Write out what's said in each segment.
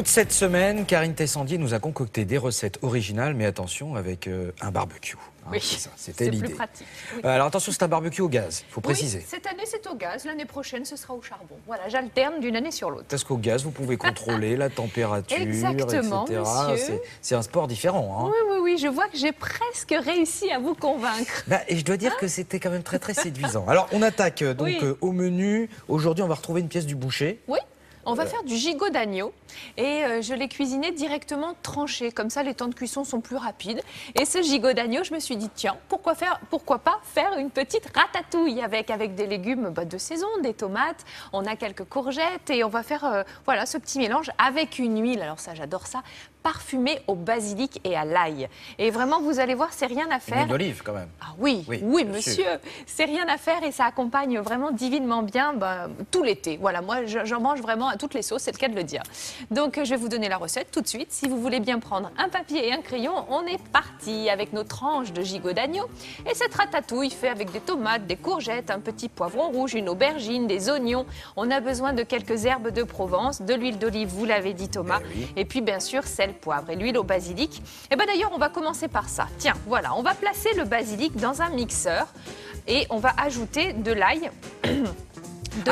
Toute cette semaine, Karine Tessandier nous a concocté des recettes originales, mais attention, avec un barbecue. Oui, c'était l'idée. plus pratique. Oui. Alors attention, c'est un barbecue au gaz, il faut préciser. Oui, cette année c'est au gaz, l'année prochaine ce sera au charbon. Voilà, j'alterne d'une année sur l'autre. Parce qu'au gaz, vous pouvez contrôler la température, exactement, etc. Monsieur. C'est un sport différent. Hein. Oui, je vois que j'ai presque réussi à vous convaincre. Et je dois dire que c'était quand même très séduisant. Alors on attaque donc au menu. Aujourd'hui, on va retrouver une pièce du boucher. Oui. On va faire du gigot d'agneau et je l'ai cuisiné directement tranché, comme ça les temps de cuisson sont plus rapides. Et ce gigot d'agneau, je me suis dit tiens, pourquoi pas faire une petite ratatouille avec des légumes de saison, des tomates, on a quelques courgettes et on va faire voilà ce petit mélange avec une huile, alors ça j'adore ça, parfumée au basilic et à l'ail. Et vraiment vous allez voir, c'est rien à faire. Une huile d'olive quand même. Ah oui, monsieur, c'est rien à faire et ça accompagne vraiment divinement bien tout l'été. Voilà, moi j'en mange vraiment à toutes les sauces, c'est le cas de le dire. Donc je vais vous donner la recette tout de suite. Si vous voulez bien prendre un papier et un crayon, on est parti avec nos tranches de gigot d'agneau. Et cette ratatouille fait avec des tomates, des courgettes, un petit poivron rouge, une aubergine, des oignons. On a besoin de quelques herbes de Provence, de l'huile d'olive, vous l'avez dit Thomas, et puis bien sûr sel, poivre et l'huile au basilic. Et d'ailleurs on va commencer par ça. Tiens, voilà, on va placer le basilic dans un mixeur et on va ajouter de l'ail.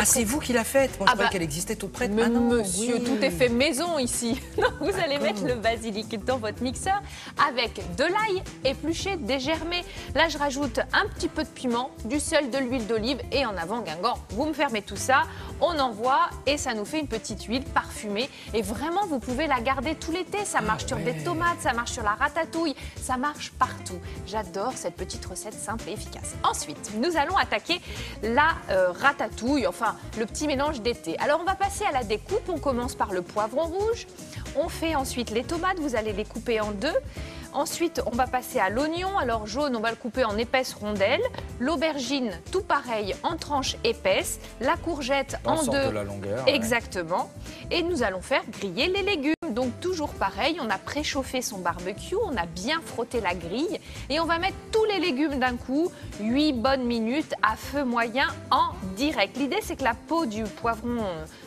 C'est vous qui l'a faite. Moi, je croyais qu'elle existait toute prête. Mais non, monsieur, tout est fait maison ici. Vous allez mettre le basilic dans votre mixeur avec de l'ail épluché, dégermé. Là, je rajoute un petit peu de piment, du sel, de l'huile d'olive et en avant Guingamp. Vous me fermez tout ça, on envoie et ça nous fait une petite huile parfumée. Et vraiment, vous pouvez la garder tout l'été. Ça marche sur des tomates, ça marche sur la ratatouille, ça marche partout. J'adore cette petite recette simple et efficace. Ensuite, nous allons attaquer la ratatouille. Enfin, le petit mélange d'été. Alors, on va passer à la découpe. On commence par le poivron rouge. On fait ensuite les tomates. Vous allez les couper en deux. Ensuite, on va passer à l'oignon. Alors, jaune, on va le couper en épaisses rondelles. L'aubergine, tout pareil, en tranches épaisses. La courgette en deux. De la longueur. Exactement. Et nous allons faire griller les légumes. Donc, toujours pareil, on a préchauffé son barbecue. On a bien frotté la grille. Et on va mettre tous les légumes d'un coup. 8 bonnes minutes à feu moyen en direct. L'idée, c'est que la peau du poivron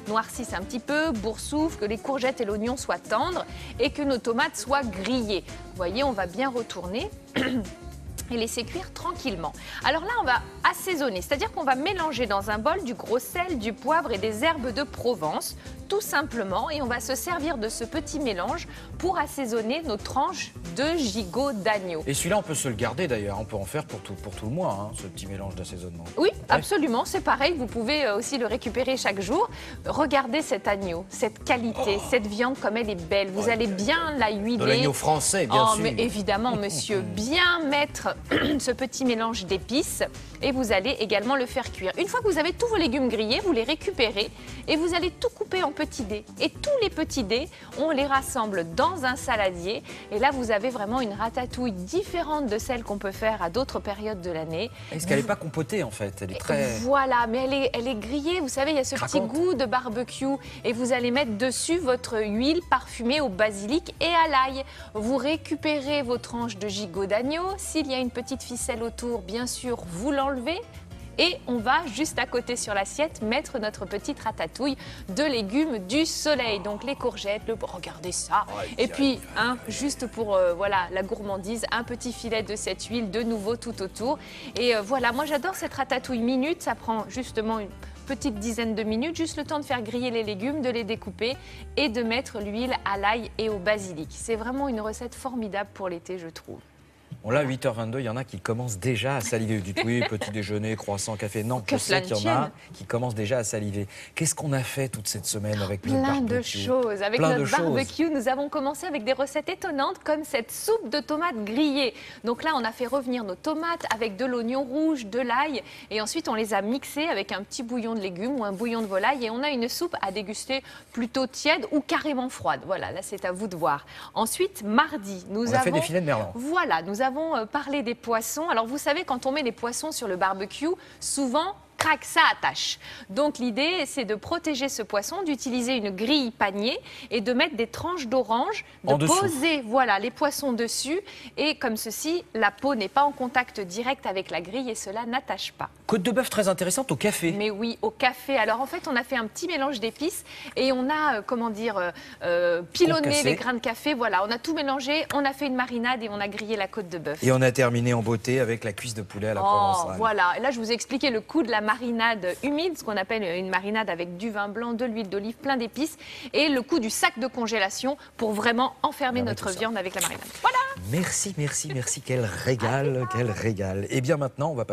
noircisse un petit peu, boursoufle, que les courgettes et l'oignon soient tendres et que nos tomates soient grillées. Vous voyez, on va bien retourner et laisser cuire tranquillement. Alors là, on va assaisonner, c'est-à-dire qu'on va mélanger dans un bol du gros sel, du poivre et des herbes de Provence, tout simplement, et on va se servir de ce petit mélange pour assaisonner nos tranches de gigot d'agneau. Et celui-là, on peut se le garder d'ailleurs, on peut en faire pour tout le mois, ce petit mélange d'assaisonnement. Oui, absolument, c'est pareil, vous pouvez aussi le récupérer chaque jour. Regardez cet agneau, cette qualité, cette viande comme elle est belle, vous allez bien la huiler. De l'agneau français, bien sûr. Mais évidemment, monsieur, bien mettre ce petit mélange d'épices et vous allez également le faire cuire. Une fois que vous avez tous vos légumes grillés, vous les récupérez et vous allez tout couper en petits dés. Et tous les petits dés, on les rassemble dans un saladier et là vous avez vraiment une ratatouille différente de celle qu'on peut faire à d'autres périodes de l'année. Est-ce qu'elle n'est pas compotée en fait? Elle est très... Voilà, mais elle est grillée, vous savez, il y a ce petit goût de barbecue et vous allez mettre dessus votre huile parfumée au basilic et à l'ail. Vous récupérez vos tranches de gigot d'agneau. S'il y a une petite ficelle autour, bien sûr, vous l'enlevez. Et on va juste à côté sur l'assiette mettre notre petite ratatouille de légumes du soleil. Donc les courgettes, regardez ça. Et puis, juste pour voilà, la gourmandise, un petit filet de cette huile de nouveau tout autour. Et voilà, moi j'adore cette ratatouille minute. Ça prend justement une petite dizaine de minutes, juste le temps de faire griller les légumes, de les découper et de mettre l'huile à l'ail et au basilic. C'est vraiment une recette formidable pour l'été, je trouve. Bon là, 8h22, il y en a qui commencent déjà à saliver. Vous dites oui, petit déjeuner, croissant, café. Non, je sais qu'il y en a qui commencent déjà à saliver. Qu'est-ce qu'on a fait toute cette semaine avec notre barbecue? Plein de choses. Avec notre barbecue, nous avons commencé avec des recettes étonnantes comme cette soupe de tomates grillées. Donc là, on a fait revenir nos tomates avec de l'oignon rouge, de l'ail et ensuite on les a mixées avec un petit bouillon de légumes ou un bouillon de volaille et on a une soupe à déguster plutôt tiède ou carrément froide. Voilà, là c'est à vous de voir. Ensuite, mardi, nous avons fait des filets de merlan. Voilà, nous avons parlé des poissons. Alors vous savez, quand on met les poissons sur le barbecue, souvent crac, ça attache. Donc l'idée, c'est de protéger ce poisson, d'utiliser une grille panier et de mettre des tranches d'orange, de poser voilà, les poissons dessus. Et comme ceci, la peau n'est pas en contact direct avec la grille et cela n'attache pas. Côte de bœuf très intéressante au café. Mais oui, au café. Alors en fait, on a fait un petit mélange d'épices et on a, comment dire, pilonné les grains de café. Voilà, on a tout mélangé, on a fait une marinade et on a grillé la côte de bœuf. Et on a terminé en beauté avec la cuisse de poulet à la provençale. Voilà, et là je vous ai expliqué le coup de la marinade humide, ce qu'on appelle une marinade avec du vin blanc, de l'huile d'olive, plein d'épices, et le coup du sac de congélation pour vraiment enfermer notre viande avec la marinade. Voilà. Merci, merci, merci. Quel régal, quel régal. Et bien maintenant, on va passer